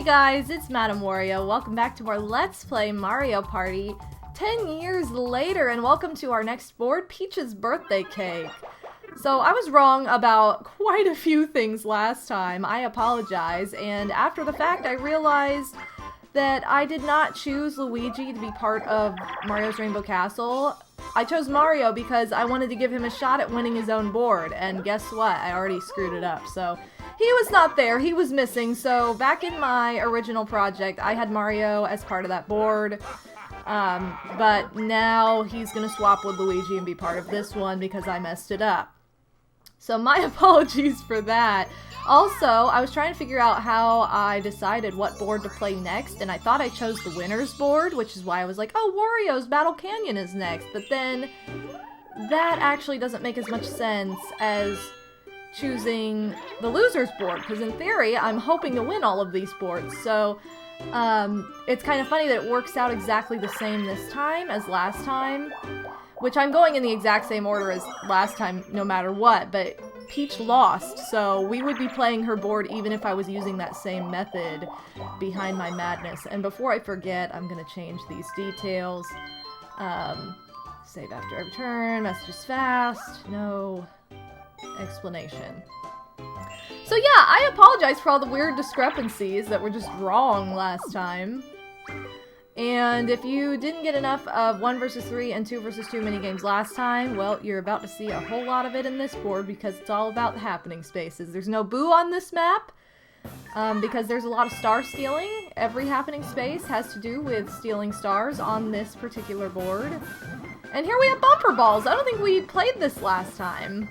Hey guys, it's MadameWario. Welcome back to our Let's Play Mario Party 10 years later, and welcome to our next board, Peach's birthday cake. So I was wrong about quite a few things last time. I apologize, and after the fact I realized that I did not choose Luigi to be part of Mario's Rainbow Castle. I chose Mario because I wanted to give him a shot at winning his own board, and guess what? I already screwed it up, so he was not there, he was missing, so back in my original project, I had Mario as part of that board, but now he's gonna swap with Luigi and be part of this one because I messed it up. So my apologies for that. Also, I was trying to figure out how I decided what board to play next, and I thought I chose the winner's board, which is why I was like, oh, Wario's Battle Canyon is next, but then that actually doesn't make as much sense as choosing the loser's board, because in theory, I'm hoping to win all of these boards, so it's kind of funny that it works out exactly the same this time as last time, which I'm going in the exact same order as last time no matter what, but Peach lost, so we would be playing her board even if I was using that same method behind my madness. And before I forget, I'm going to change these details. Save after every turn, messages fast, no explanation. So yeah, I apologize for all the weird discrepancies that were just wrong last time. And if you didn't get enough of 1 vs 3 and 2 vs 2 minigames last time, well, you're about to see a whole lot of it in this board because it's all about the happening spaces. There's no Boo on this map because there's a lot of star stealing. Every happening space has to do with stealing stars on this particular board. And here we have bumper balls. I don't think we played this last time.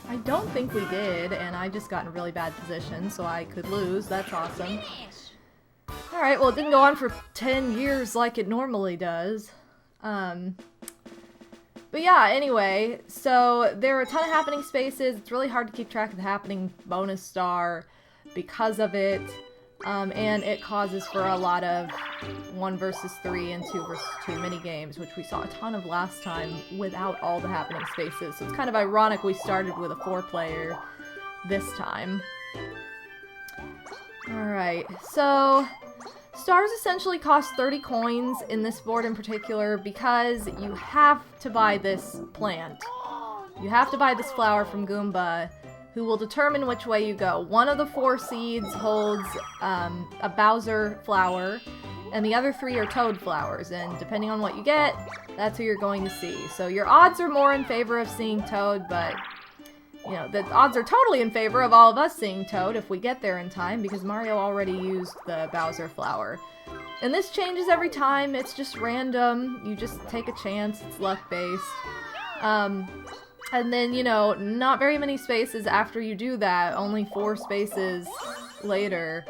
I don't think we did, and I just got in a really bad position, so I could lose. That's awesome. Alright, well it didn't go on for 10 years like it normally does. But yeah, anyway, so there are a ton of happening spaces. It's really hard to keep track of the happening bonus star because of it. And it causes for a lot of 1 vs 3 and 2 vs 2 minigames, which we saw a ton of last time without all the happening spaces. So it's kind of ironic we started with a 4-player this time. Alright, so stars essentially cost 30 coins in this board in particular because you have to buy this plant. You have to buy this flower from Goomba, who will determine which way you go. One of the 4 seeds holds a Bowser flower, and the other 3 are Toad flowers, and depending on what you get, that's who you're going to see. So your odds are more in favor of seeing Toad, but you know, the odds are totally in favor of all of us seeing Toad if we get there in time, because Mario already used the Bowser flower. And this changes every time, it's just random, you just take a chance, it's luck-based. And then, you know, not very many spaces after you do that, only 4 spaces later,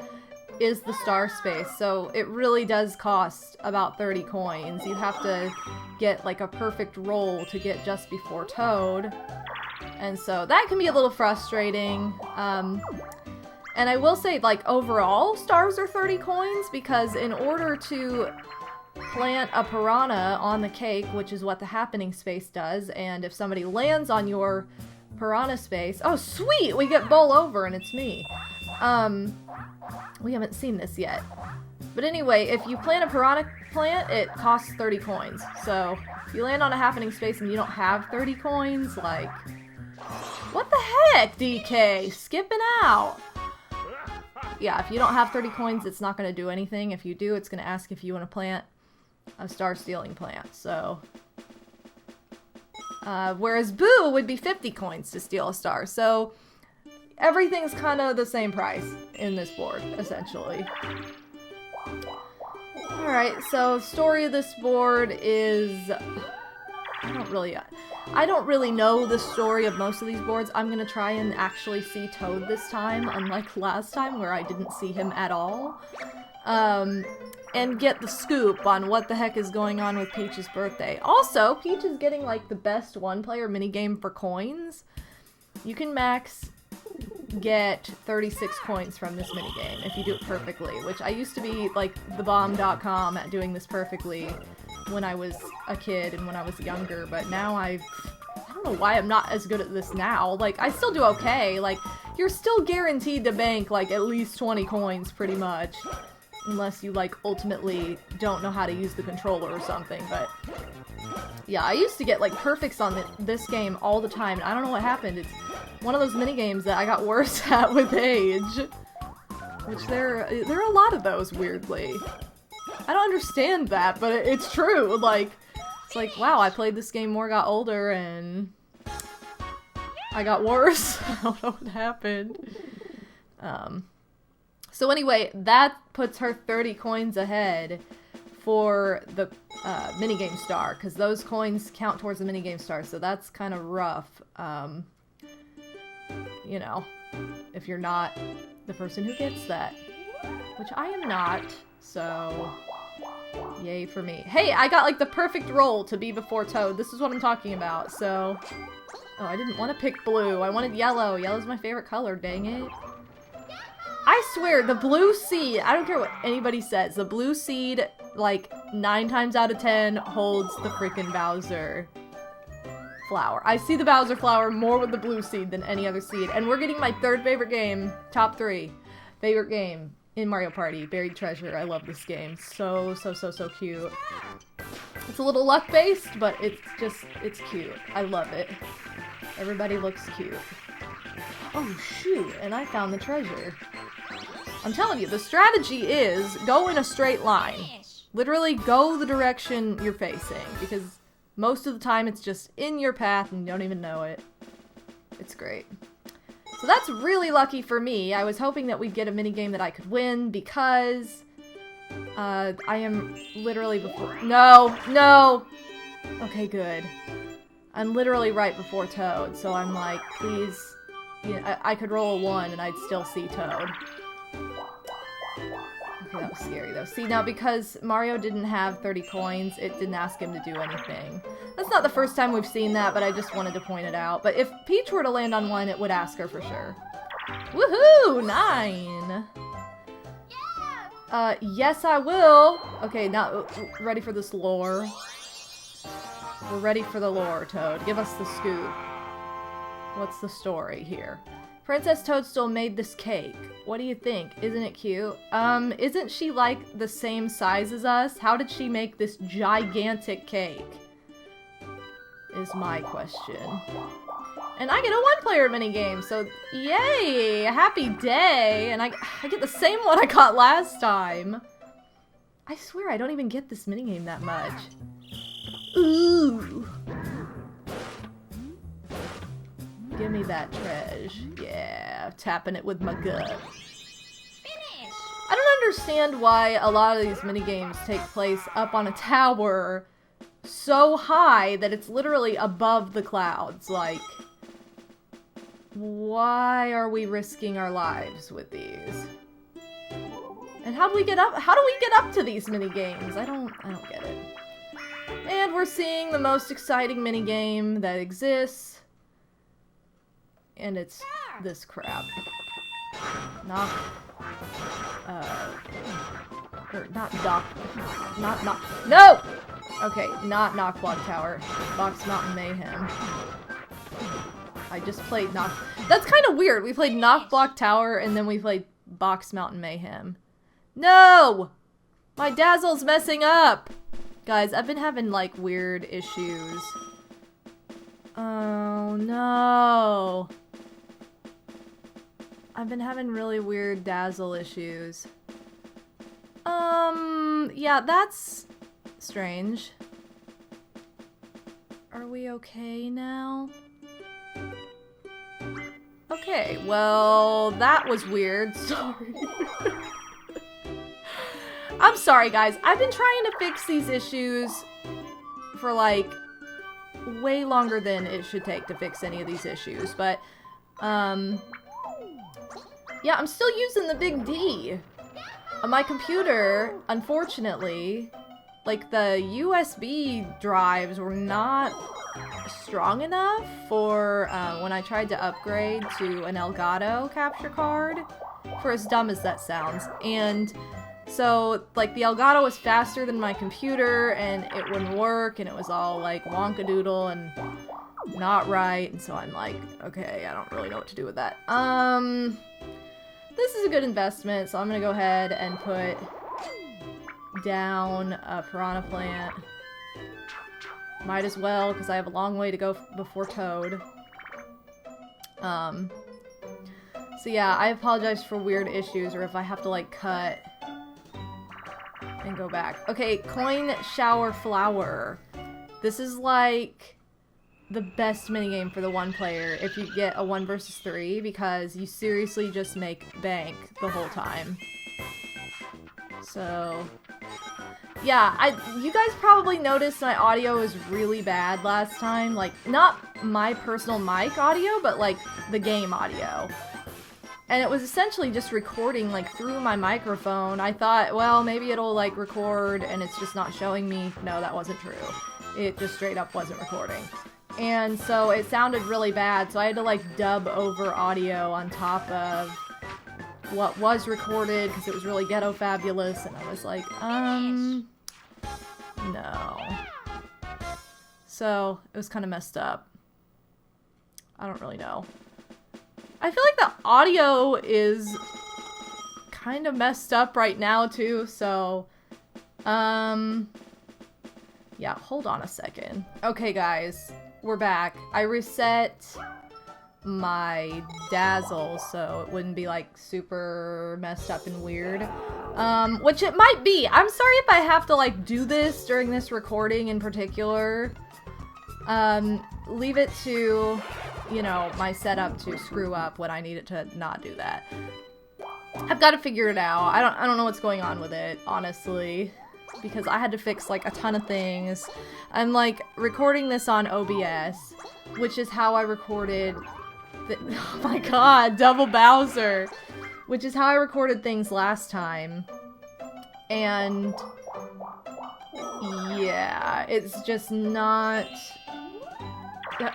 is the star space. So it really does cost about 30 coins. You have to get like a perfect roll to get just before Toad. And so that can be a little frustrating. And I will say, like, overall, stars are 30 coins because in order to plant a piranha on the cake, which is what the happening space does, and if somebody lands on your piranha space... Oh, sweet! We get bowl over and it's me. We haven't seen this yet. But anyway, if you plant a piranha plant, it costs 30 coins. So, if you land on a happening space and you don't have 30 coins, like... What the heck, DK? Skipping out! Yeah, if you don't have 30 coins, it's not going to do anything. If you do, it's going to ask if you want to plant a star-stealing plant, so... whereas Boo would be 50 coins to steal a star, so... Everything's kind of the same price in this board, essentially. Alright, so story of this board is... I don't really know the story of most of these boards. I'm gonna try and actually see Toad this time, unlike last time where I didn't see him at all. And get the scoop on what the heck is going on with Peach's birthday. Also, Peach is getting like the best 1-player minigame for coins. You can max get 36 coins from this minigame if you do it perfectly, which I used to be like thebomb.com at doing this perfectly when I was a kid and when I was younger, but now I don't know why I'm not as good at this now. Like, I still do okay. Like, you're still guaranteed to bank, like, at least 20 coins, pretty much. Unless you, like, ultimately don't know how to use the controller or something, but... Yeah, I used to get, like, perfects on this game all the time, and I don't know what happened. It's one of those minigames that I got worse at with age. Which there are a lot of those, weirdly. I don't understand that, but it's true. Like, it's like, wow, I played this game more, got older, and I got worse. I don't know what happened. So anyway, that puts her 30 coins ahead for the minigame star, because those coins count towards the minigame star, so that's kind of rough. You know, if you're not the person who gets that, which I am not, so yay for me. Hey, I got like the perfect roll to be before Toad. This is what I'm talking about, so... Oh, I didn't want to pick blue. I wanted yellow. Yellow's my favorite color, dang it. I swear, the blue seed, I don't care what anybody says, the blue seed, like, 9 times out of 10 holds the freaking Bowser flower. I see the Bowser flower more with the blue seed than any other seed. And we're getting my 3rd favorite game, top 3 favorite game in Mario Party, Buried Treasure. I love this game. So cute. It's a little luck-based, but it's cute. I love it. Everybody looks cute. Oh, shoot, and I found the treasure. I'm telling you, the strategy is go in a straight line. Literally go the direction you're facing, because most of the time it's just in your path and you don't even know it. It's great. So that's really lucky for me. I was hoping that we'd get a minigame that I could win, because I am literally before... No! Okay, good. I'm literally right before Toad, so I'm like, please... You know, I could roll a 1 and I'd still see Toad. Okay, that was scary though. See, now because Mario didn't have 30 coins, it didn't ask him to do anything. That's not the first time we've seen that, but I just wanted to point it out. But if Peach were to land on 1, it would ask her for sure. Woohoo! 9! Yes I will! Okay, now, ready for this lore. We're ready for the lore, Toad. Give us the scoop. What's the story here? Princess Toadstool made this cake. What do you think? Isn't it cute? Isn't she like the same size as us? How did she make this gigantic cake? Is my question. And I get a 1-player minigame, so yay! Happy day! And I get the same one I got last time. I swear I don't even get this minigame that much. Ooh! Give me that treasure. Yeah, tapping it with my gut. Finish. I don't understand why a lot of these minigames take place up on a tower so high that it's literally above the clouds. Like, why are we risking our lives with these? And how do we get up? How do we get up to these minigames? I don't get it. And we're seeing the most exciting minigame that exists. And it's this crap. Not no! Okay, not Knock Block Tower. Box Mountain Mayhem. I just played That's kind of weird. We played Knock Block Tower and then we played Box Mountain Mayhem. No! My Dazzle's messing up! Guys, I've been having, like, weird issues. Oh, no. I've been having really weird Dazzle issues. Yeah, that's strange. Are we okay now? Okay, well, that was weird. Sorry. I'm sorry, guys. I've been trying to fix these issues for, like, way longer than it should take to fix any of these issues, but, yeah, I'm still using the big D. On my computer, unfortunately, like, the USB drives were not strong enough for, when I tried to upgrade to an Elgato capture card, for as dumb as that sounds, and so, like, the Elgato was faster than my computer, and it wouldn't work, and it was all, like, wonkadoodle, and not right, and so I'm like, okay, I don't really know what to do with that. This is a good investment, so I'm gonna go ahead and put down a piranha plant. Might as well, because I have a long way to go before Toad. So yeah, I apologize for weird issues, or if I have to, like, cut and go back. Okay, coin shower flower. This is, like, the best minigame for the one player if you get a 1 versus 3, because you seriously just make bank the whole time. So yeah, you guys probably noticed my audio was really bad last time. Like, not my personal mic audio, but like the game audio. And it was essentially just recording like through my microphone. I thought, well, maybe it'll like record and it's just not showing me. No, that wasn't true. It just straight up wasn't recording. And so it sounded really bad, so I had to like dub over audio on top of what was recorded because it was really ghetto fabulous, and I was like, no. So it was kind of messed up. I don't really know. I feel like the audio is kind of messed up right now too, so yeah, hold on a second. Okay guys, we're back. I reset my dazzle so it wouldn't be like super messed up and weird, which it might be. I'm sorry if I have to like do this during this recording in particular. Leave it to, you know, my setup to screw up when I need it to not do that. I've got to figure it out. I don't know what's going on with it, honestly, because I had to fix like a ton of things. I'm like recording this on OBS, which is how I recorded oh my god, double Bowser! Which is how I recorded things last time. And yeah, it's just not,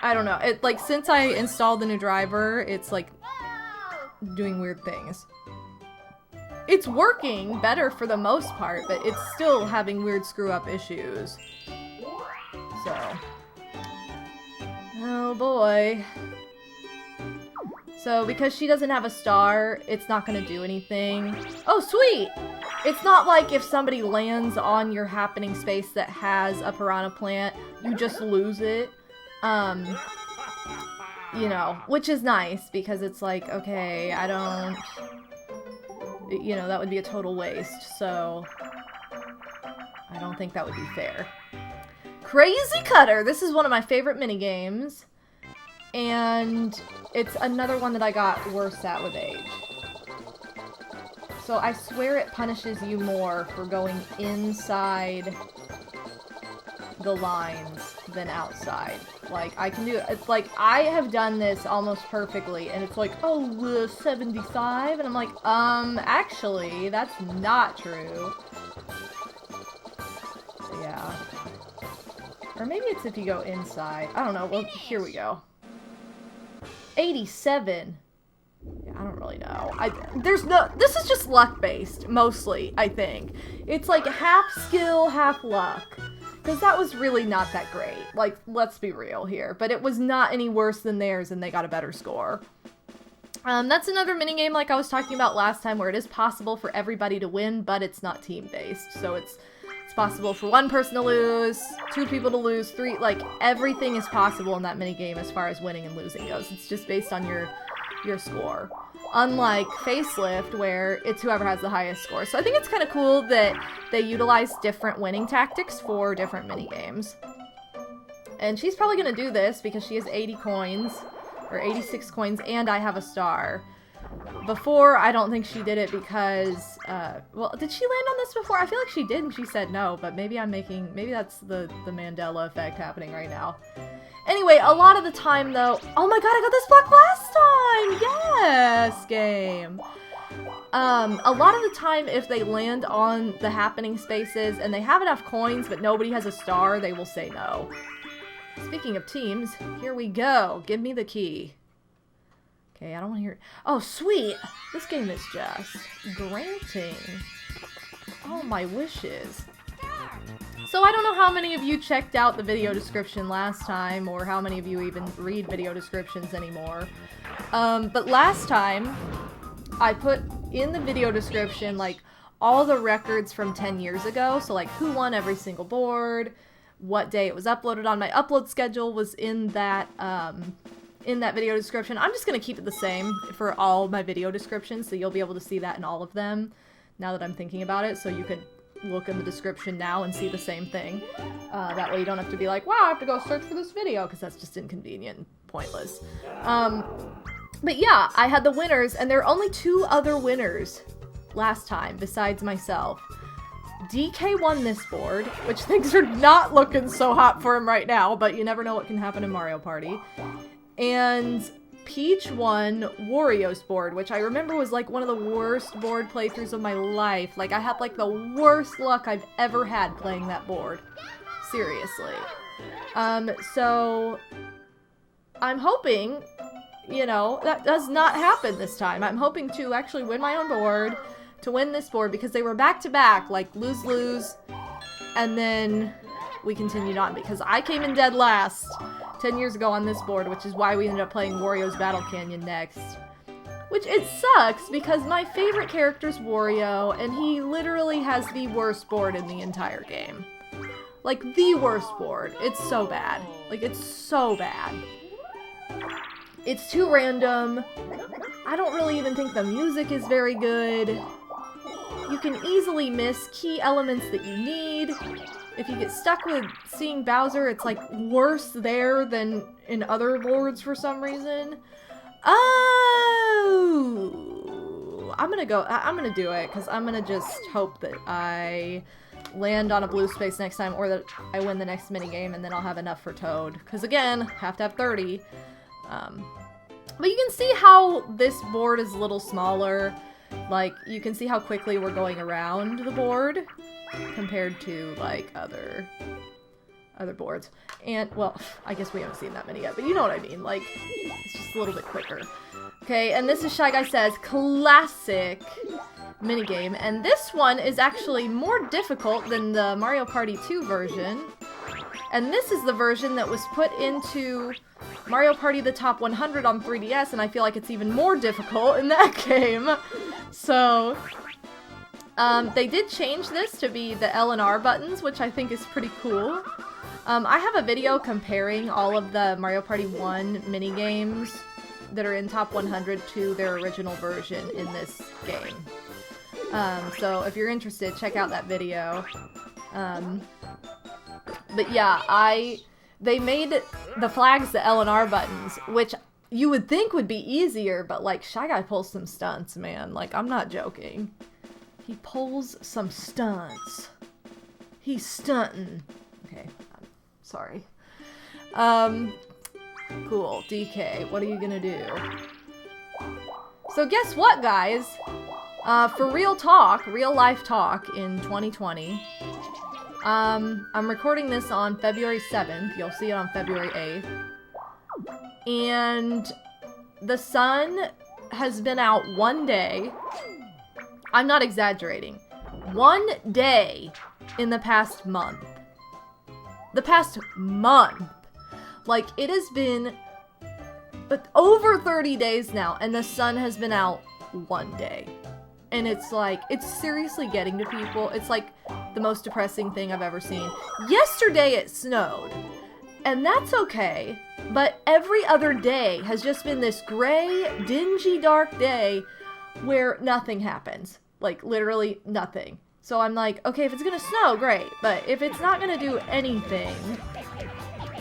I don't know. It like, since I installed the new driver, it's like doing weird things. It's working better for the most part, but it's still having weird screw-up issues. So, oh boy. So, because she doesn't have a star, it's not gonna do anything. Oh, sweet! It's not like if somebody lands on your happening space that has a piranha plant, you just lose it. You know, which is nice, because it's like, okay, I don't, you know, that would be a total waste, so I don't think that would be fair. Crazy Cutter! This is one of my favorite minigames, and it's another one that I got worse at with age. So I swear it punishes you more for going inside the lines than outside. Like, I can do it. It's like, I have done this almost perfectly, and it's like, oh, 75? And I'm like, actually, that's not true. Yeah. Or maybe it's if you go inside. I don't know. Well, here we go. 87. Yeah, I don't really know. This is just luck-based, mostly, I think. It's like half skill, half luck. Because that was really not that great. Like, let's be real here. But it was not any worse than theirs, and they got a better score. That's another minigame like I was talking about last time, where it is possible for everybody to win, but it's not team-based. So it's possible for one person to lose, 2 people to lose, 3, like, everything is possible in that minigame as far as winning and losing goes. It's just based on your score. Unlike Facelift, where it's whoever has the highest score. So I think it's kind of cool that they utilize different winning tactics for different minigames. And she's probably going to do this because she has 80 coins, or 86 coins, and I have a star. Before, I don't think she did it because, well, did she land on this before? I feel like she did and she said no, but maybe maybe that's the Mandela effect happening right now. Anyway, a lot of the time, though... Oh my god, I got this block last time! Yes, game! A lot of the time, if they land on the happening spaces and they have enough coins but nobody has a star, they will say no. Speaking of teams, here we go. Give me the key. Okay, I don't want to hear it. Oh, sweet! This game is just granting all my wishes. So I don't know how many of you checked out the video description last time, or how many of you even read video descriptions anymore. But last time, I put in the video description, like, all the records from 10 years ago. So, like, who won every single board, what day it was uploaded on. My upload schedule was in that video description. I'm just gonna keep it the same for all my video descriptions, so you'll be able to see that in all of them, now that I'm thinking about it, so you could look in the description now and see the same thing. That way you don't have to be like, wow, I have to go search for this video, because that's just inconvenient and pointless. But yeah, I had the winners, and there are only 2 other winners last time, besides myself. DK won this board, which things are not looking so hot for him right now, but you never know what can happen in Mario Party. And Peach won Wario's board, which I remember was like one of the worst board playthroughs of my life. Like, I had like the worst luck I've ever had playing that board. Seriously. So I'm hoping, you know, that does not happen this time. I'm hoping to actually win my own board, to win this board, because they were back-to-back, like lose-lose, and then we continued on, because I came in dead last 10 years ago on this board, which is why we ended up playing Wario's Battle Canyon next. Which, it sucks, because my favorite character's Wario, and he literally has the worst board in the entire game. Like, the worst board. It's so bad. Like, it's so bad. It's too random. I don't really even think the music is very good. You can easily miss key elements that you need. If you get stuck with seeing Bowser, it's like worse there than in other boards for some reason. Oh! I'm gonna do it, because I'm gonna just hope that I land on a blue space next time, or that I win the next minigame, and then I'll have enough for Toad. Because again, have to have 30. But you can see how this board is a little smaller. Like, you can see how quickly we're going around the board compared to, like, other boards. And, well, I guess we haven't seen that many yet, but you know what I mean. Like, it's just a little bit quicker. Okay, and this is Shy Guy Says classic minigame, and this one is actually more difficult than the Mario Party 2 version. And this is the version that was put into Mario Party the Top 100 on 3DS, and I feel like it's even more difficult in that game. So, they did change this to be the L and R buttons, which I think is pretty cool. I have a video comparing all of the Mario Party 1 minigames that are in Top 100 to their original version in this game. So if you're interested, check out that video. But yeah, they made the flags the L and R buttons, which you would think would be easier, but like, Shy Guy pulls some stunts, man. Like, I'm not joking. He pulls some stunts. He's stunting. Okay, I'm sorry. Cool, DK, what are you gonna do? So guess what, guys? For real talk, real life talk in 2020, I'm recording this on February 7th. You'll see it on February 8th. And the sun has been out one day. I'm not exaggerating. One day in the past month. The past month. Like, it has been over 30 days now, and the sun has been out one day. And it's like, it's seriously getting to people. It's like the most depressing thing I've ever seen. Yesterday it snowed, and that's okay, but every other day has just been this gray, dingy, dark day where nothing happens. Like, literally nothing. So I'm like, okay, if it's gonna snow, great, but if it's not gonna do anything,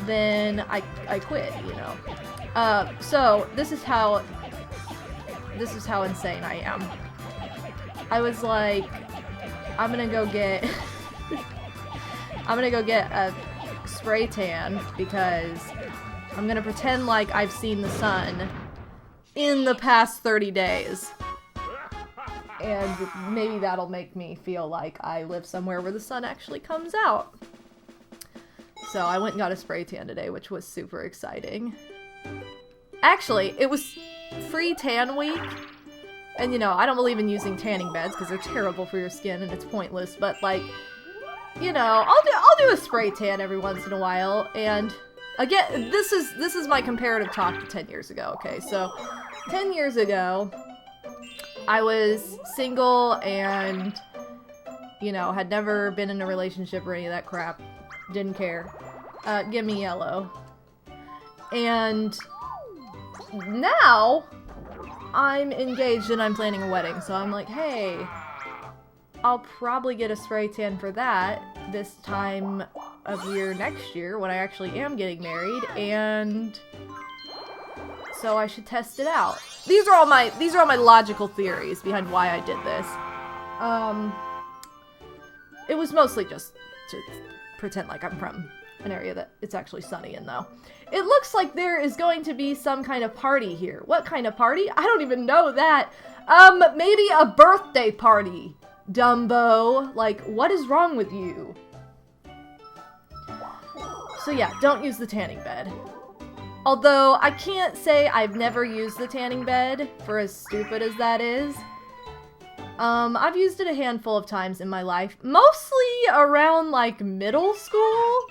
then I quit, you know. So this is how insane I am. I was like, I'm gonna go get a spray tan, because I'm gonna pretend like I've seen the sun in the past 30 days. And maybe that'll make me feel like I live somewhere where the sun actually comes out. So I went and got a spray tan today, which was super exciting. Actually, it was free tan week. And, you know, I don't believe in using tanning beds because they're terrible for your skin and it's pointless. But, like, you know, I'll do a spray tan every once in a while, and again, this is my comparative talk to 10 years ago, okay? So, 10 years ago, I was single and, you know, had never been in a relationship or any of that crap. Didn't care. Give me yellow. And now, I'm engaged and I'm planning a wedding, so I'm like, hey, I'll probably get a spray tan for that this time of year next year when I actually am getting married, and so I should test it out. These are all my logical theories behind why I did this. It was mostly just to pretend like I'm from an area that it's actually sunny in, though. It looks like there is going to be some kind of party here. What kind of party? I don't even know that. Maybe a birthday party. Dumbo, like, what is wrong with you? So yeah, don't use the tanning bed. Although, I can't say I've never used the tanning bed, for as stupid as that is. I've used it a handful of times in my life, mostly around, like, middle school.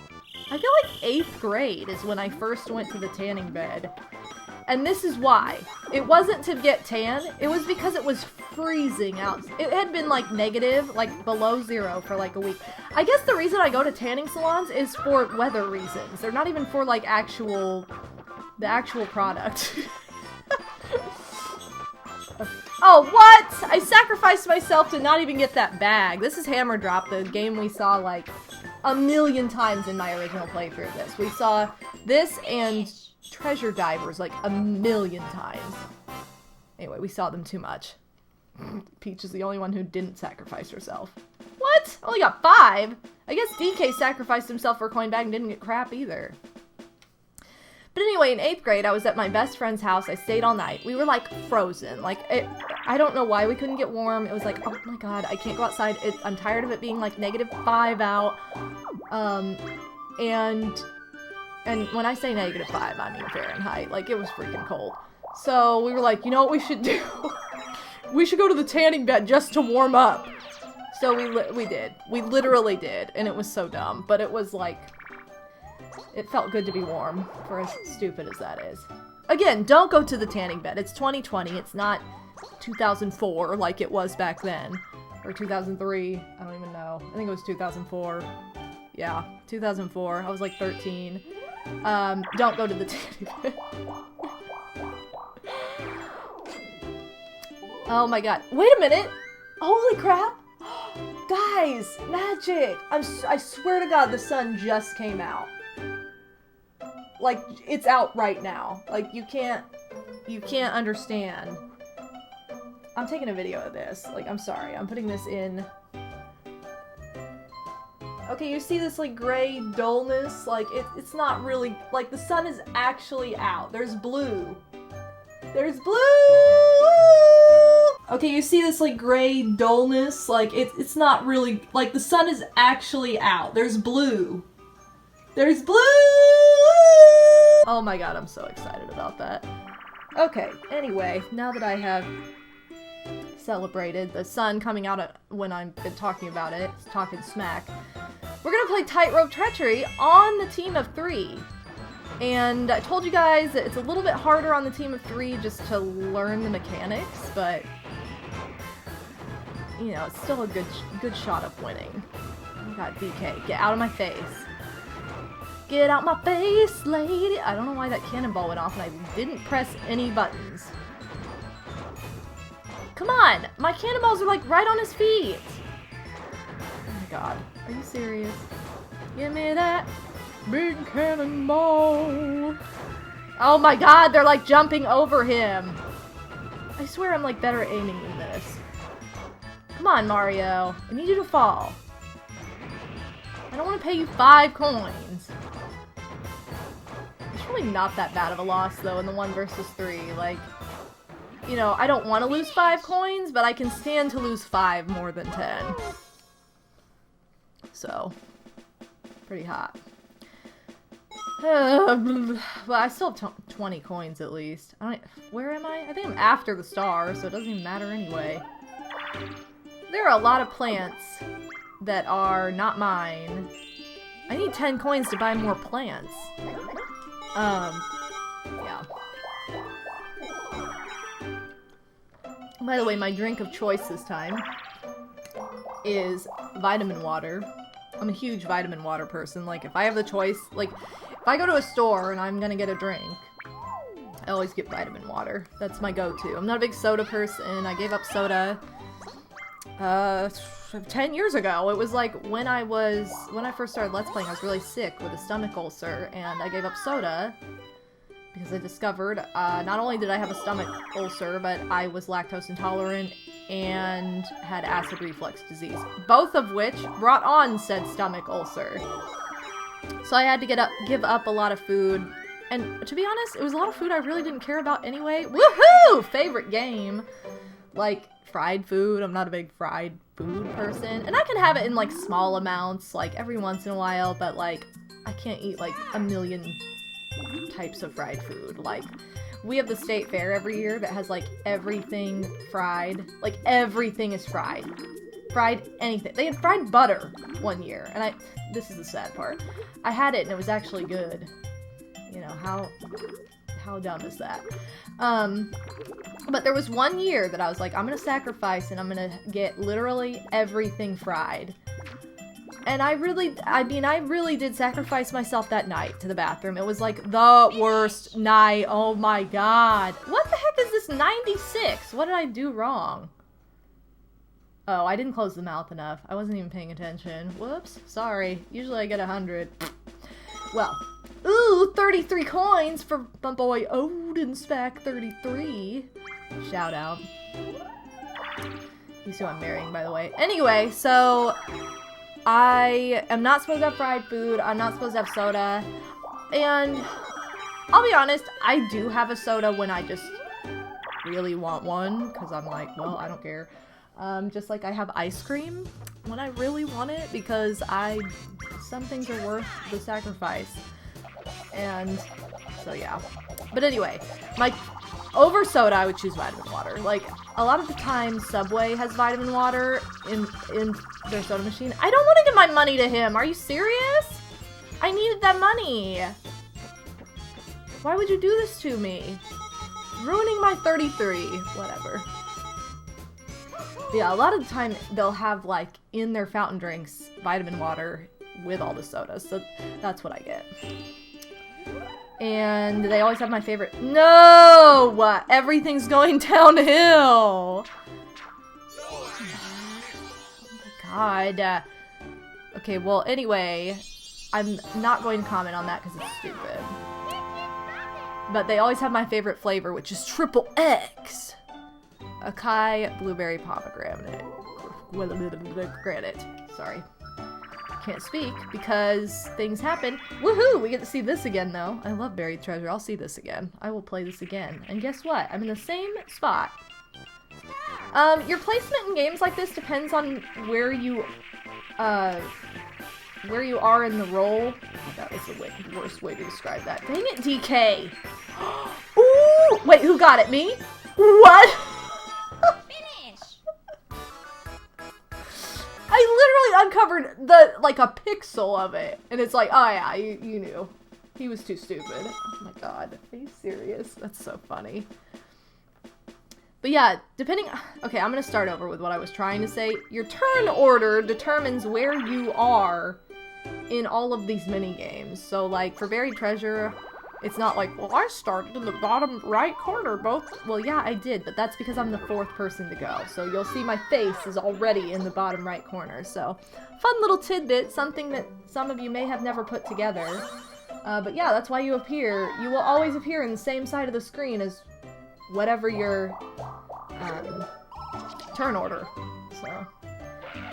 I feel like 8th grade is when I first went to the tanning bed. And this is why. It wasn't to get tan, it was because it was freezing out. It had been like negative, like below 0 for like a week. I guess the reason I go to tanning salons is for weather reasons. They're not even for like the actual product. Oh, what? I sacrificed myself to not even get that bag. This is Hammer Drop, the game we saw like a million times in my original playthrough of this. We saw this and Treasure Divers like a million times. Anyway, we saw them too much. Peach is the only one who didn't sacrifice herself. What? Only got 5? I guess DK sacrificed himself for a coin bag and didn't get crap either. But anyway, in 8th grade, I was at my best friend's house. I stayed all night. We were like frozen. Like, I don't know why we couldn't get warm. It was like, oh my god, I can't go outside. I'm tired of it being like -5 out. And when I say -5, I mean Fahrenheit. Like, it was freaking cold. So we were like, you know what we should do? We should go to the tanning bed just to warm up. So we did. We literally did. And it was so dumb. But it was like, it felt good to be warm, for as stupid as that is. Again, don't go to the tanning bed. It's 2020. It's not 2004 like it was back then. Or 2003. I don't even know. I think it was 2004. Yeah, 2004. I was like 13. Don't go to the tanning bed. Oh my god. Wait a minute! Holy crap! Guys! Magic! I swear to god the sun just came out. Like, it's out right now. Like, you can't understand. I'm taking a video of this. Like, I'm sorry. I'm putting this in. Okay, you see this, like, gray dullness? Like, it's not really... Like, the sun is actually out. There's blue. There's blue! Okay, you see this, like, gray dullness? Like, it's not really... Like, the sun is actually out. There's blue. There's blue! Oh my god, I'm so excited about that. Okay, anyway, now that I have celebrated the sun coming out when I've been talking about it, talking smack, we're gonna play Tightrope Treachery on the team of 3. And I told you guys that it's a little bit harder on the team of 3 just to learn the mechanics, but you know, it's still a good shot of winning. Oh god, DK, get out of my face. Get out my face, lady! I don't know why that cannonball went off and I didn't press any buttons. Come on! My cannonballs are like right on his feet! Oh my god. Are you serious? Give me that big cannonball! Oh my god, they're like jumping over him! I swear I'm like better at aiming than this. Come on, Mario. I need you to fall. I don't want to pay you 5 coins. It's really not that bad of a loss, though, in the 1 versus 3. Like, you know, I don't want to lose 5 coins, but I can stand to lose 5 more than 10. So, pretty hot. Well, I still have 20 coins, at least. Where am I? I think I'm after the star, so it doesn't even matter anyway. There are a lot of plants. that are not mine. I need 10 coins to buy more plants. Yeah. By the way, my drink of choice this time is vitamin water. I'm a huge vitamin water person. Like, if I have the choice, like, if I go to a store and I'm gonna get a drink, I always get vitamin water. That's my go-to. I'm not a big soda person. I gave up soda 10 years ago. It was like when I first started Let's Playing, I was really sick with a stomach ulcer, and I gave up soda because I discovered not only did I have a stomach ulcer, but I was lactose intolerant and had acid reflux disease, both of which brought on said stomach ulcer. So I had to give up a lot of food, and to be honest, it was a lot of food I really didn't care about anyway. Woohoo! Favorite game. Like, fried food. I'm not a big fried food person, and I can have it in like small amounts, like every once in a while, but like I can't eat like a million types of fried food. Like, we have the state fair every year that has like everything fried. Like, everything is fried. Fried anything. They had fried butter one year, and this is the sad part. I had it and it was actually good. You know, how dumb is that? But there was one year that I was like, I'm gonna sacrifice and I'm gonna get literally everything fried. And I really did sacrifice myself that night to the bathroom. It was like the worst night. Oh my god. What the heck is this 96? What did I do wrong? Oh, I didn't close the mouth enough. I wasn't even paying attention. Whoops. Sorry. Usually I get 100. Well. Ooh, 33 coins for my boy Odin Spec 33. Shout out. He's who I'm marrying, by the way. Anyway, so I am not supposed to have fried food. I'm not supposed to have soda. And I'll be honest, I do have a soda when I just really want one, because I'm like, well, I don't care. Just like I have ice cream when I really want it, because some things are worth the sacrifice. And so yeah. But anyway, over soda, I would choose vitamin water. Like, a lot of the time, Subway has vitamin water in their soda machine. I don't want to give my money to him. Are you serious? I needed that money. Why would you do this to me? Ruining my 33. Whatever. Yeah, a lot of the time, they'll have, like, in their fountain drinks, vitamin water with all the sodas. So that's what I get. And they always have my favorite. No! Everything's going downhill! Oh my god. Okay, well, anyway, I'm not going to comment on that because it's stupid. But they always have my favorite flavor, which is triple X. Acai blueberry pomegranate. Granite. Sorry. Can't speak because things happen. Woohoo! We get to see this again, though. I love Buried Treasure. I'll see this again. I will play this again. And guess what? I'm in the same spot. Your placement in games like this depends on where you are in the role. Oh, that was the worst way to describe that. Dang it, DK! Ooh! Wait, who got it? Me? What? I literally uncovered like a pixel of it, and it's like, oh yeah, you knew. He was too stupid. Oh my god, are you serious? That's so funny. But yeah, okay, I'm gonna start over with what I was trying to say. Your turn order determines where you are in all of these mini games. So like for Buried Treasure, it's not like, well, I started in the bottom right corner both. Well, yeah, I did, but that's because I'm the fourth person to go. So you'll see my face is already in the bottom right corner. So fun little tidbit, something that some of you may have never put together. But yeah, that's why you appear. You will always appear in the same side of the screen as whatever your turn order. So,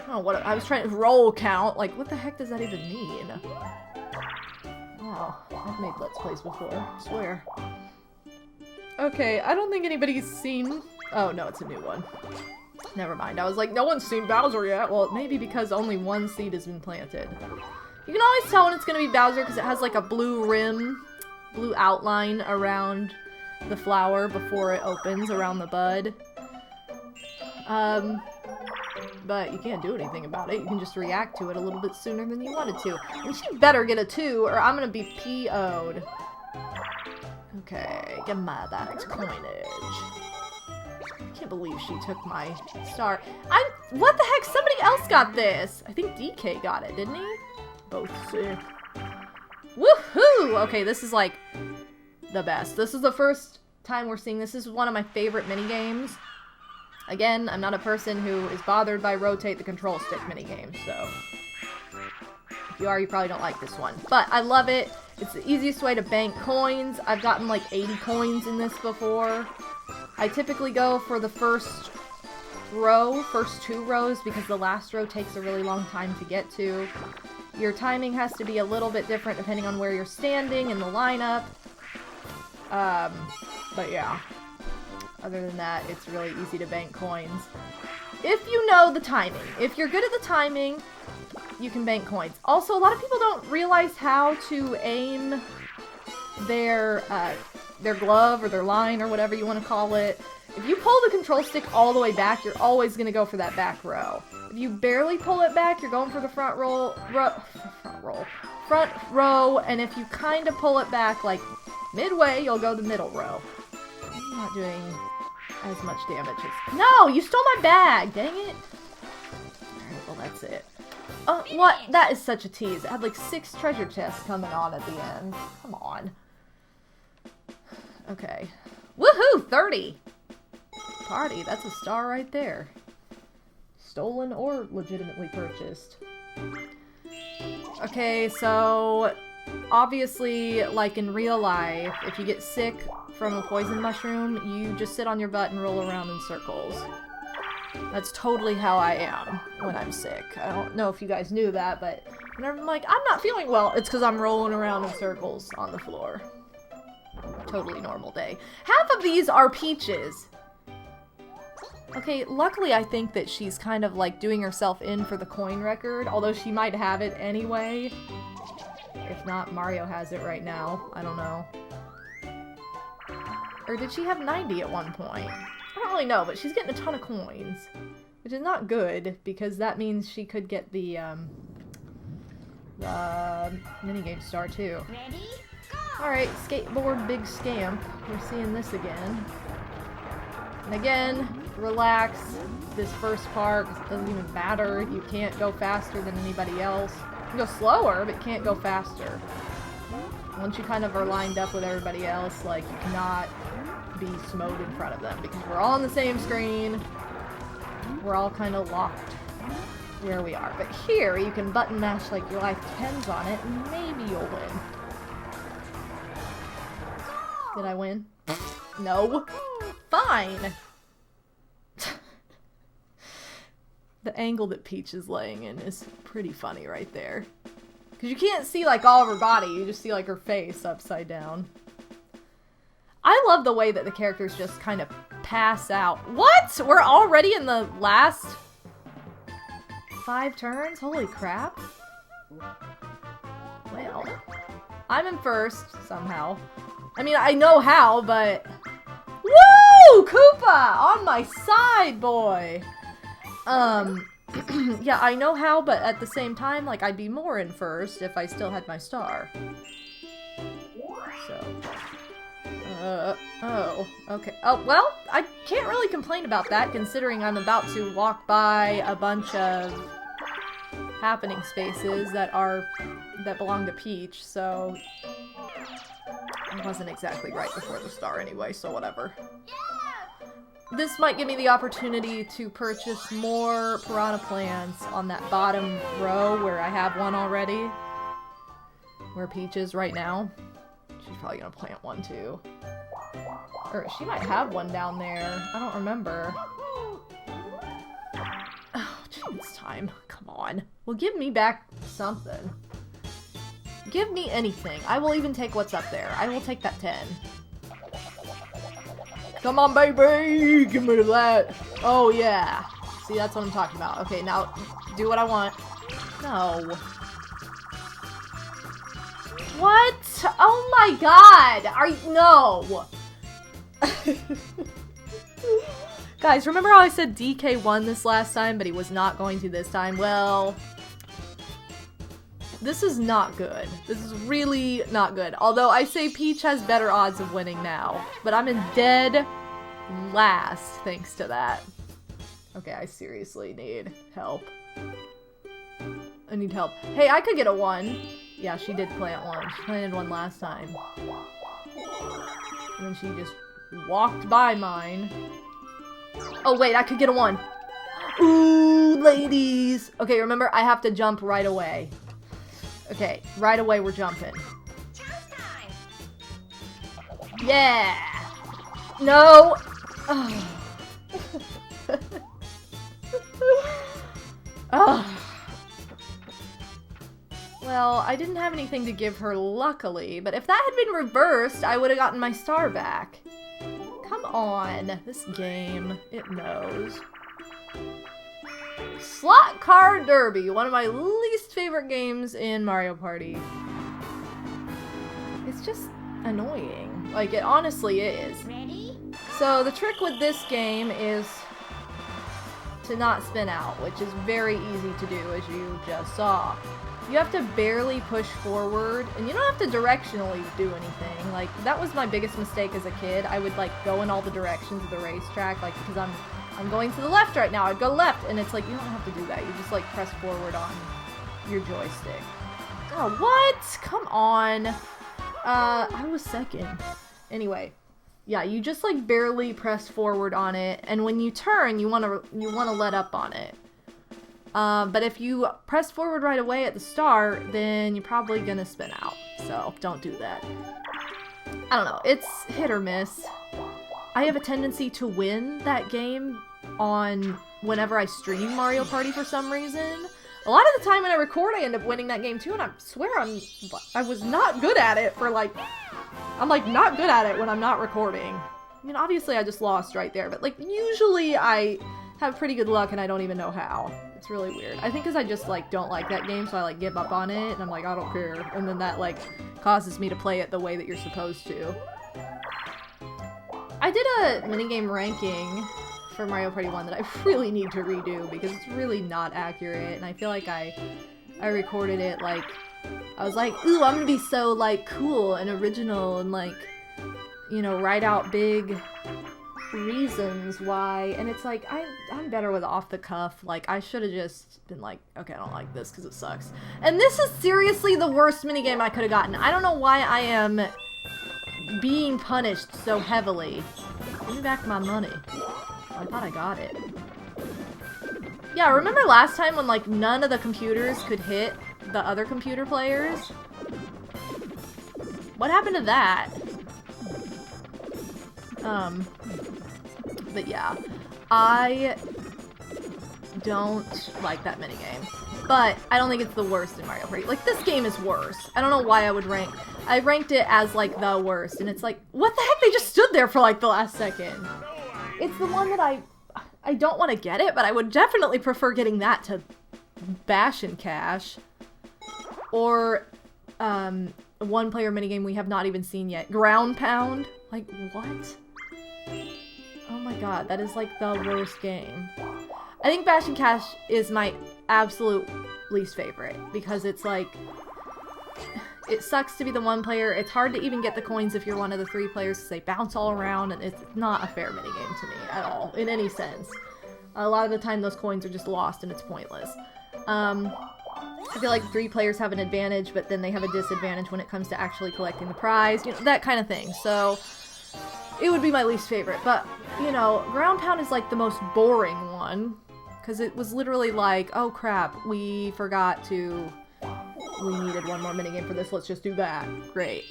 oh, what I was trying to roll count. Like, what the heck does that even mean? Wow, I've made Let's Plays before, I swear. Okay, I don't think anybody's seen... Oh, no, it's a new one. Never mind, I was like, no one's seen Bowser yet. Well, maybe because only one seed has been planted. You can always tell when it's gonna be Bowser because it has like a blue rim, blue outline around the flower before it opens, around the bud. but you can't do anything about it. You can just react to it a little bit sooner than you wanted to. And she better get a 2 or I'm gonna be PO'd. Okay, get my that coinage. I can't believe she took my star. What the heck? Somebody else got this. I think DK got it, didn't he? Both sick. Woohoo! Okay, this is like the best. This is the first time we're seeing this. This is one of my favorite minigames. Again, I'm not a person who is bothered by rotate the control stick minigames, so if you are, you probably don't like this one. But I love it. It's the easiest way to bank coins. I've gotten like 80 coins in this before. I typically go for the first 2 rows, because the last row takes a really long time to get to. Your timing has to be a little bit different depending on where you're standing in the lineup. But yeah. Other than that, it's really easy to bank coins. If you know the timing. If you're good at the timing, you can bank coins. Also, a lot of people don't realize how to aim their glove or their line or whatever you want to call it. If you pull the control stick all the way back, you're always going to go for that back row. If you barely pull it back, you're going for the front row, and if you kind of pull it back like midway, you'll go the middle row. I'm not doing as much damage as... No! You stole my bag! Dang it! Alright, well that's it. What? That is such a tease. It had like 6 treasure chests coming on at the end. Come on. Okay. Woohoo! 30! Party, that's a star right there. Stolen or legitimately purchased. Okay, so obviously, like in real life, if you get sick from a poison mushroom, you just sit on your butt and roll around in circles. That's totally how I am when I'm sick. I don't know if you guys knew that, but whenever I'm like, I'm not feeling well, it's because I'm rolling around in circles on the floor. Totally normal day. Half of these are peaches. Okay, luckily I think that she's kind of like doing herself in for the coin record, although she might have it anyway. If not, Mario has it right now. I don't know. Or did she have 90 at one point? I don't really know, but she's getting a ton of coins. Which is not good, because that means she could get the minigame star too. Ready? Alright, skateboard big scamp. We're seeing this again. And again, relax. This first part, it doesn't even matter. You can't go faster than anybody else. You can go slower, but can't go faster. Once you kind of are lined up with everybody else, like, you cannot be smote in front of them, because we're all on the same screen. We're all kind of locked where we are. But here, you can button mash like your life depends on it, and maybe you'll win. Did I win? No. Fine. The angle that Peach is laying in is pretty funny right there. Because you can't see like all of her body, you just see like her face upside down. I love the way that the characters just kind of pass out. What? We're already in the last 5 turns? Holy crap. Well, I'm in first somehow. I mean, I know how, but... Woo! Koopa! On my side, boy! Yeah, I know how, but at the same time, like, I'd be more in first if I still had my star. So... oh, okay. Oh, well, I can't really complain about that, considering I'm about to walk by a bunch of happening spaces that belong to Peach, so... It wasn't exactly right before the star anyway, so whatever. This might give me the opportunity to purchase more piranha plants on that bottom row where I have one already. Where Peach is right now. She's probably gonna plant one too. Or she might have one down there. I don't remember. Oh, chance time. Come on. Well, give me back something. Give me anything. I will even take what's up there. I will take that 10. Come on, baby! Give me that! Oh, yeah. See, that's what I'm talking about. Okay, now, do what I want. No. What? Oh my god! No! Guys, remember how I said DK won this last time, but he was not going to this time? Well, this is not good. This is really not good. Although I say Peach has better odds of winning now, but I'm in dead last thanks to that. Okay, I seriously need help. I need help. Hey, I could get a 1. Yeah, she did plant 1. She planted 1 last time. And then she just walked by mine. Oh, wait, I could get a 1. Ooh, ladies. Okay, remember, I have to jump right away. Okay, right away we're jumping. Yeah! No! Oh. Oh. Well, I didn't have anything to give her, luckily, but if that had been reversed, I would have gotten my star back. Come on, this game, it knows. Slot Car Derby, one of my least favorite games in Mario Party. It's just annoying. Like, it honestly is. Ready? So, the trick with this game is to not spin out, which is very easy to do, as you just saw. You have to barely push forward, and you don't have to directionally do anything. Like, that was my biggest mistake as a kid. I would, like, go in all the directions of the racetrack, like, because I'm going to the left right now. I'd go left, and it's like, you don't have to do that. You just, like, press forward on your joystick. Oh, what? Come on. I was second. Anyway, yeah, you just, like, barely press forward on it, and when you turn, you want to let up on it. But if you press forward right away at the start, then you're probably gonna spin out. So, don't do that. I don't know, it's hit or miss. I have a tendency to win that game on whenever I stream Mario Party for some reason. A lot of the time when I record, I end up winning that game too, and I swear I was not good at it for like... I'm like not good at it when I'm not recording. I mean, obviously I just lost right there, but like usually I have pretty good luck and I don't even know how. It's really weird. I think because I just like don't like that game, so I like give up on it, and I'm like, I don't care. And then that like causes me to play it the way that you're supposed to. I did a minigame ranking for Mario Party 1 that I really need to redo because it's really not accurate, and I feel like I recorded it like, I was like, ooh, I'm gonna be so like cool and original and like, you know, write out big reasons why, and it's like, I'm better with off the cuff. Like, I should have just been like, okay, I don't like this because it sucks. And this is seriously the worst minigame I could have gotten. I don't know why I am being punished so heavily. Give me back my money. Oh, I thought I got it. Yeah, remember last time when like none of the computers could hit the other computer players? What happened to that? But yeah, I don't like that minigame. But I don't think it's the worst in Mario Party. Like, this game is worse. I don't know why I would I ranked it as, like, the worst. And it's like, what the heck? They just stood there for, like, the last second. It's the one that I don't want to get it, but I would definitely prefer getting that to Bash and Cash. Or, one-player minigame we have not even seen yet. Ground Pound. Like, what? Oh my god, that is like the worst game. I think Bash and Cash is my absolute least favorite because it's like, it sucks to be the one player. It's hard to even get the coins if you're one of the 3 players because they bounce all around, and it's not a fair minigame to me at all, in any sense. A lot of the time those coins are just lost and it's pointless. I feel like 3 players have an advantage, but then they have a disadvantage when it comes to actually collecting the prize, you know, that kind of thing. So it would be my least favorite, but, you know, Ground Pound is, like, the most boring one, because it was literally like, oh crap, we forgot to, we needed one more minigame for this, let's just do that. Great.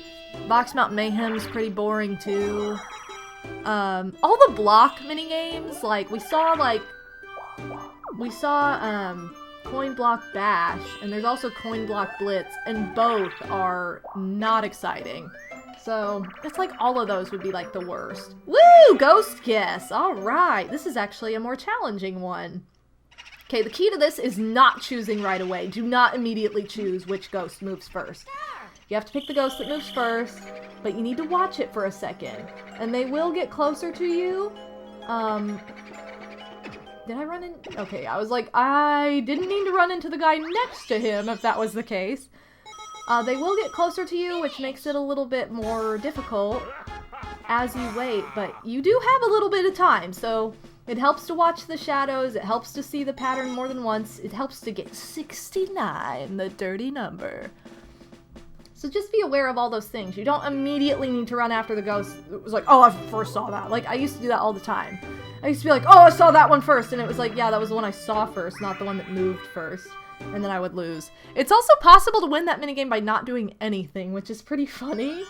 Box Mount Mayhem's pretty boring, too. All the block minigames, like, we saw, Coin Block Bash, and there's also Coin Block Blitz, and both are not exciting. So, it's like all of those would be like the worst. Woo! Ghost Guess! Alright, this is actually a more challenging one. Okay, the key to this is not choosing right away. Do not immediately choose which ghost moves first. You have to pick the ghost that moves first, but you need to watch it for a second. And they will get closer to you. Did I run in? Okay, I was like, I didn't mean to run into the guy next to him, if that was the case. They will get closer to you, which makes it a little bit more difficult as you wait, but you do have a little bit of time, so it helps to watch the shadows, it helps to see the pattern more than once, it helps to get 69, the dirty number. So just be aware of all those things. You don't immediately need to run after the ghost. It was like, oh, I first saw that. Like, I used to do that all the time. I used to be like, oh, I saw that one first, and it was like, yeah, that was the one I saw first, not the one that moved first. And then I would lose. It's also possible to win that minigame by not doing anything, which is pretty funny.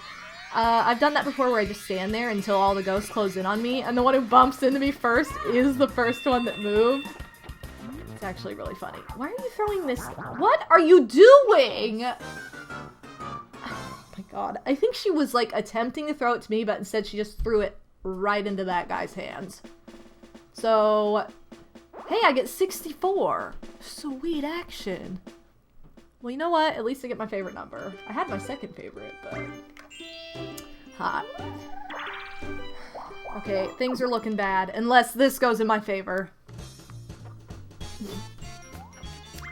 I've done that before where I just stand there until all the ghosts close in on me, and the one who bumps into me first is the first one that moved. It's actually really funny. Why are you throwing this? What are you doing? Oh my god. I think she was like attempting to throw it to me, but instead she just threw it right into that guy's hands. So, hey, I get 64. Sweet action. Well, you know what? At least I get my favorite number. I had my second favorite, but... hot. Okay, things are looking bad. Unless this goes in my favor.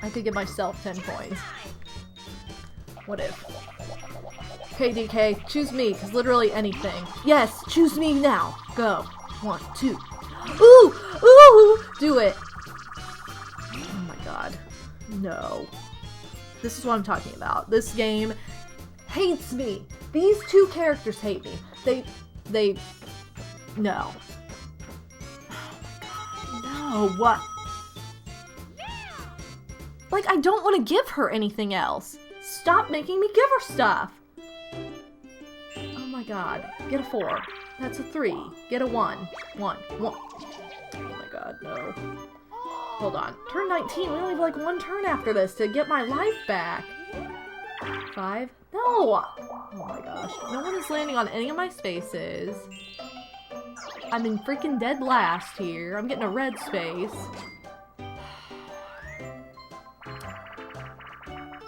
I could give myself 10 coins. What if? Okay, DK, choose me, because literally anything. Yes, choose me now. Go. 1, 2. Ooh! Ooh! Do it. Oh my god. No. This is what I'm talking about. This game hates me. These two characters hate me. They... No. Oh my god. No, what? Like, I don't want to give her anything else. Stop making me give her stuff. Oh my god. Get a 4. That's a 3. Get a 1. 1. 1. Oh my god, no. Hold on. Turn 19. We only have like one turn after this to get my life back. 5. No! Oh my gosh. No one is landing on any of my spaces. I'm in freaking dead last here. I'm getting a red space.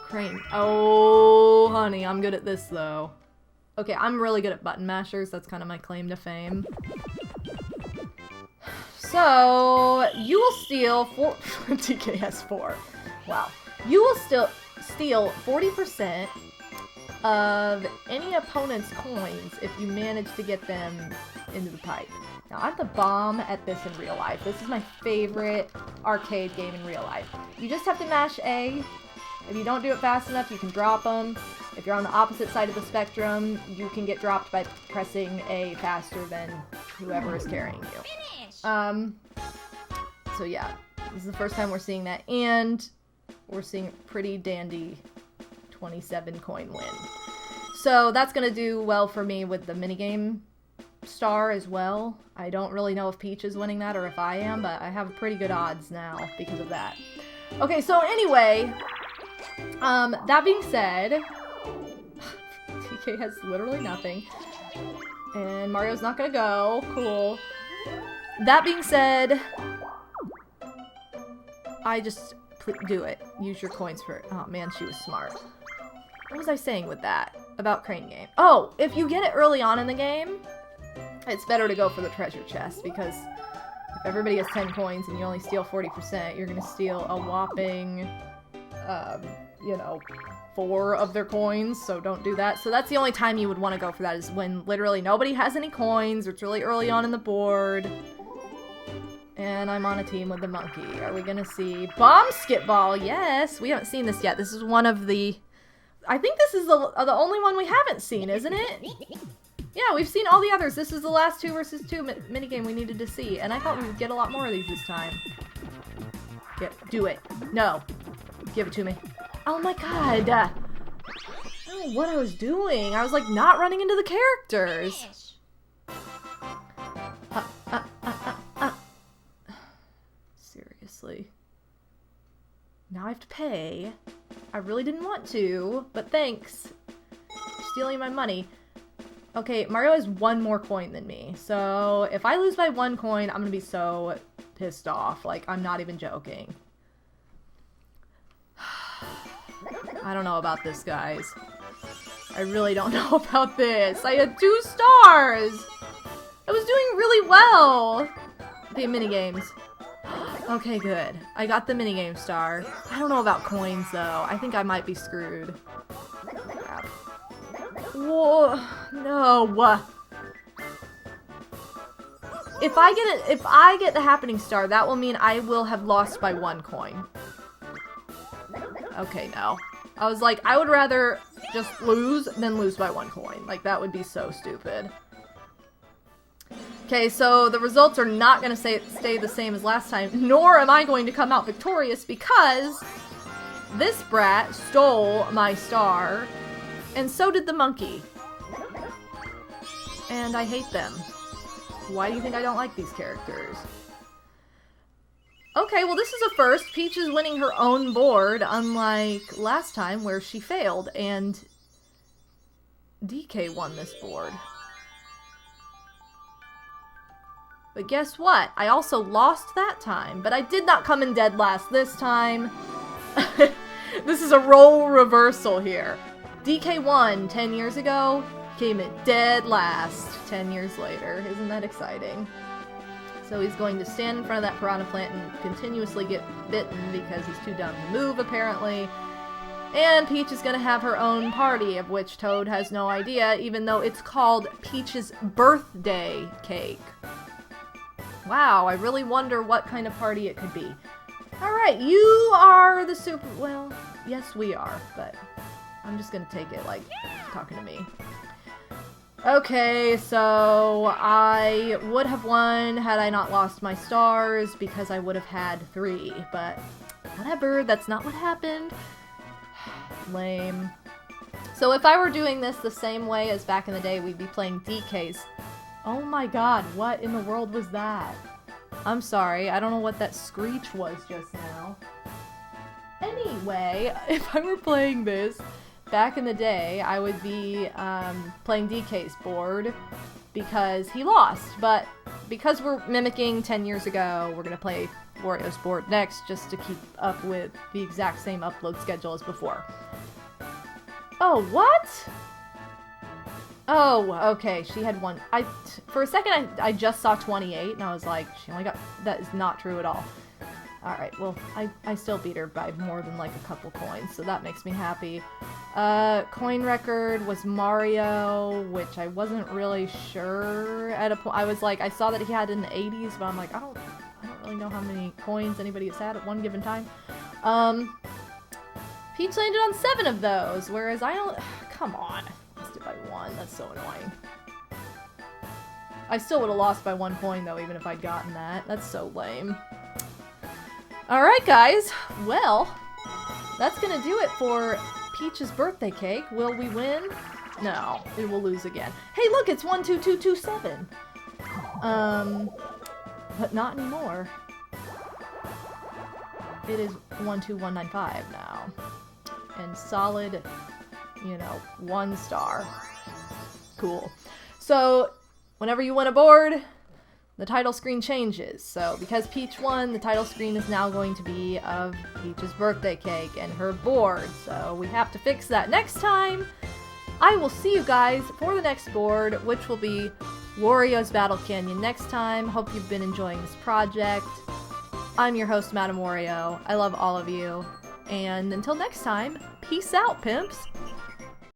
Crane. Oh, honey. I'm good at this, though. Okay, I'm really good at button mashers. That's kind of my claim to fame. So, you will steal 4... DK has 4. Wow. You will still steal 40% of any opponent's coins if you manage to get them into the pipe. Now, I'm the bomb at this in real life. This is my favorite arcade game in real life. You just have to mash A. If you don't do it fast enough, you can drop them. If you're on the opposite side of the spectrum, you can get dropped by pressing A faster than whoever is carrying you. So yeah, this is the first time we're seeing that, and we're seeing a pretty dandy 27 coin win. So that's gonna do well for me with the minigame star as well. I don't really know if Peach is winning that or if I am, but I have pretty good odds now because of that. Okay, so anyway, that being said, TK has literally nothing, and Mario's not gonna go. Cool. That being said, I just do it. Use your coins for... Oh man, she was smart. What was I saying with that? About Crane Game. Oh, if you get it early on in the game, it's better to go for the treasure chest, because if everybody has 10 coins and you only steal 40%, you're gonna steal a whopping, you know, 4 of their coins, so don't do that. So that's the only time you would want to go for that, is when literally nobody has any coins, or it's really early on in the board. And I'm on a team with the monkey. Are we gonna see bomb skip ball? Yes! We haven't seen this yet. This is one of the... I think this is the only one we haven't seen, isn't it? Yeah, we've seen all the others. This is the last 2 versus 2 minigame we needed to see. And I thought we would get a lot more of these this time. Do it. No. Give it to me. Oh my god! I don't know what I was doing. I was like not running into the characters. Seriously. Now I have to pay. I really didn't want to, but thanks. You're stealing my money. Okay, Mario has 1 more coin than me, so if I lose by 1 coin, I'm gonna be so pissed off. Like, I'm not even joking. I don't know about this, guys. I really don't know about this. I had 2 stars! I was doing really well! Okay, minigames. Okay, good. I got the minigame star. I don't know about coins, though. I think I might be screwed. Crap. Whoa. No. If I get the happening star, that will mean I will have lost by 1 coin. Okay, no. I was like, I would rather just lose than lose by 1 coin. Like, that would be so stupid. Okay, so the results are not going to stay the same as last time, nor am I going to come out victorious because this brat stole my star, and so did the monkey. And I hate them. Why do you think I don't like these characters? Okay, well this is a first. Peach is winning her own board, unlike last time where she failed, and DK won this board. But guess what? I also lost that time, but I did not come in dead last this time. This is a role reversal here. DK won 10 years ago, came in dead last 10 years later. Isn't that exciting? So he's going to stand in front of that piranha plant and continuously get bitten because he's too dumb to move, apparently. And Peach is going to have her own party, of which Toad has no idea, even though it's called Peach's birthday cake. Wow, I really wonder what kind of party it could be. Alright, you are the super... Well, yes we are, but I'm just gonna take it like talking to me. Okay, so I would have won had I not lost my stars because I would have had 3, but whatever, that's not what happened. Lame. So if I were doing this the same way as back in the day, we'd be playing DKs. Oh my god, what in the world was that? I'm sorry, I don't know what that screech was just now. Anyway, if I were playing this back in the day, I would be playing DK's board because he lost. But because we're mimicking 10 years ago, we're going to play Wario's board next just to keep up with the exact same upload schedule as before. Oh, what? Oh, okay, she had 1. For a second, I just saw 28, and I was like, she only got... That is not true at all. Alright, well, I still beat her by more than, like, a couple coins, so that makes me happy. Coin record was Mario, which I wasn't really sure at a point. I was like, I saw that he had in the 80s, but I'm like, I don't really know how many coins anybody has had at one given time. Peach landed on 7 of those, whereas I don't... Come on. By 1. That's so annoying. I still would have lost by 1 coin though, even if I'd gotten that. That's so lame. Alright guys, well, that's gonna do it for Peach's birthday cake. Will we win? No, we will lose again. Hey look, it's 12227! But not anymore. It is 12195 now. And solid... you know, 1 star. Cool. So, whenever you win a board, the title screen changes. So, because Peach won, the title screen is now going to be of Peach's birthday cake and her board. So, we have to fix that next time. I will see you guys for the next board, which will be Wario's Battle Canyon next time. Hope you've been enjoying this project. I'm your host, MadameWario. I love all of you. And until next time, peace out, pimps!